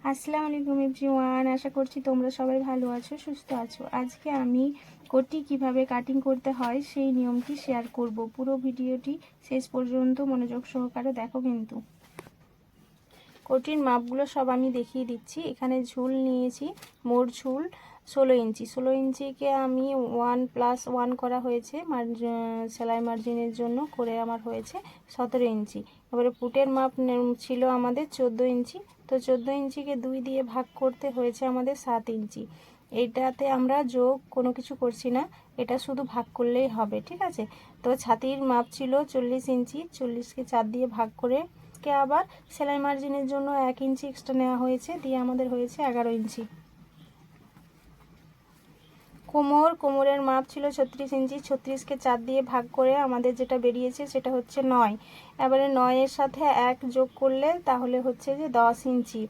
আসসালামু আলাইকুম এভরিওয়ান, আশা করছি তোমরা সবাই ভালো আছো, সুস্থ আছো। আজকে আমি কোটি কিভাবে কাটিং করতে হয় সেই নিয়মটি শেয়ার করব। পুরো ভিডিওটি শেষ পর্যন্ত মনোযোগ সহকারে দেখো। কিন্তু কোটির মাপগুলো সব আমি দেখিয়ে দিচ্ছি। এখানে ঝুল নিয়েছি, মোট ঝুল 16 ইঞ্চি। 16 ইঞ্চিকে আমি 1+1 করা হয়েছে সেলাই মার্জিনের জন্য, করে আমার হয়েছে 17 ইঞ্চি। এবারে পুটের মাপ ছিল আমাদের 14 ইঞ্চি, তো 14 ইঞ্চিকে 2 দিয়ে ভাগ করতে হয়েছে আমাদের 7 ইঞ্চি। এটাতে আমরা যোগ কোনো কিছু করছি না, এটা শুধু ভাগ করলেই হবে, ঠিক আছে। তো ছাতির মাপ ছিল 40 ইঞ্চি, 40কে 4 দিয়ে ভাগ করে আবার সেলাই মার্জিনের জন্য 1 ইঞ্চি এক্সট্রা নেওয়া হয়েছে, দিয়ে আমাদের হয়েছে 11 ইঞ্চি। কোমরের মাপ ছিল 36 ইঞ্চি, 36কে 4 দিয়ে ভাগ করে আমাদের যেটা বেরিয়েছে সেটা হচ্ছে 9। এবারে 9-এর সাথে 1 যোগ করলে তাহলে হচ্ছে যে 10 ইঞ্চি।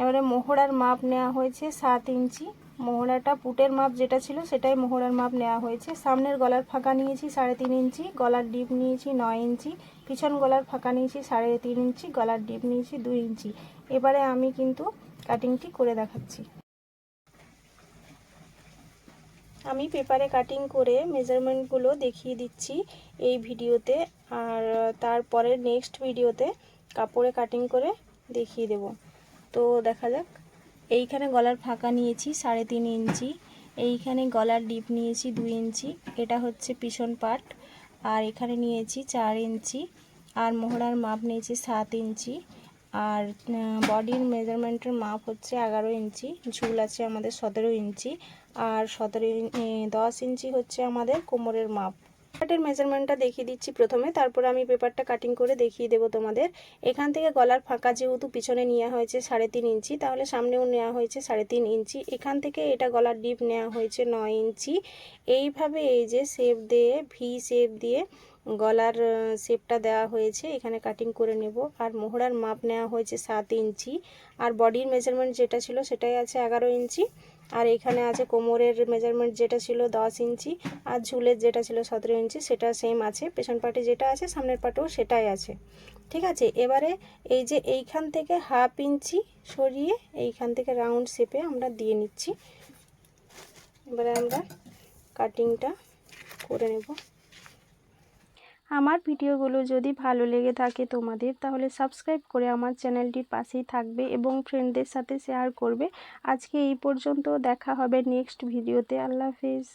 এবারে মোহরার মাপ নেওয়া হয়েছে 7 ইঞ্চি। মোহরাটা পুটের মাপ যেটা ছিল সেটাই মোহরার মাপ নেওয়া হয়েছে। সামনের গলার ফাঁকা নিয়েছি 3.5 ইঞ্চি, গলার ডিপ নিয়েছি 9 ইঞ্চি, পিছন গলার ফাঁকা নিয়েছি 3.5 ইঞ্চি, গলার ডিপ নিয়েছি 2 ইঞ্চি। এবারে আমি কিন্তু কাটিংটি করে দেখাচ্ছি। আমি পেপারে কাটিং করে মেজারমেন্টগুলো দেখিয়ে দিচ্ছি এই ভিডিওতে, আর তারপরে নেক্সট ভিডিওতে কাপড়ে কাটিং করে দেখিয়ে দেব। তো দেখা যাক। এইখানে গলার ফাঁকা নিয়েছি 3.5 ইঞ্চি, এইখানে গলার ডিপ নিয়েছি 2 ইঞ্চি, এটা হচ্ছে পিছন পার্ট। আর এখানে নিয়েছি 4 ইঞ্চি, আর মোহরার মাপ নিয়েছি 7 ইঞ্চি, আর বডির মেজারমেন্টের মাপ হচ্ছে 11 ইঞ্চি। ঝুল আছে আমাদের 17 ইঞ্চি, আর 10 ইঞ্চি হচ্ছে আমাদের কোমরের মাপ। পেপারের মেজারমেন্টটা দেখিয়ে দিচ্ছি প্রথমে, তারপর আমি পেপারটা কাটিং করে দেখিয়ে দেবো তোমাদের। এখান থেকে গলার ফাঁকা যেহেতু পিছনে নেওয়া হয়েছে 3.5 ইঞ্চি, তাহলে সামনেও নেওয়া হয়েছে 3.5 ইঞ্চি। এখান থেকে এটা গলার ডিপ নেওয়া হয়েছে 9 ইঞ্চি। এইভাবে এই যে শেপ দিয়ে, ভি শেপ দিয়ে গলার শেপটা দেওয়া হয়েছে, এখানে কাটিং করে নেব। আর মোহরার মাপ নেওয়া হয়েছে 7 ইঞ্চি, আর বডির মেজারমেন্ট যেটা ছিল সেটাই আছে 11 ইঞ্চি, আর এখানে আছে কোমরের মেজারমেন্ট যেটা ছিল 10 ইঞ্চি, আর ঝুলের যেটা ছিল 17 ইঞ্চি সেটা সেম আছে। পেছন পাটে যেটা আছে সামনের পাটেও সেটাই আছে, ঠিক আছে। এবারে এই যে এইখান থেকে 1/2 ইঞ্চি সরিয়ে এইখান থেকে রাউন্ড শেপে আমরা দিয়ে নিচ্ছি। এবারে আমরা কাটিংটা করে নেব। আমার ভিডিওগুলো যদি ভালো লেগে থাকে তোমাদের, তাহলে সাবস্ক্রাইব করে আমার চ্যানেলটির পাশেই থাকবে এবং ফ্রেন্ডদের সাথে শেয়ার করবে। আজকে এই পর্যন্ত, দেখা হবে নেক্সট ভিডিওতে। আল্লাহ হাফেজ।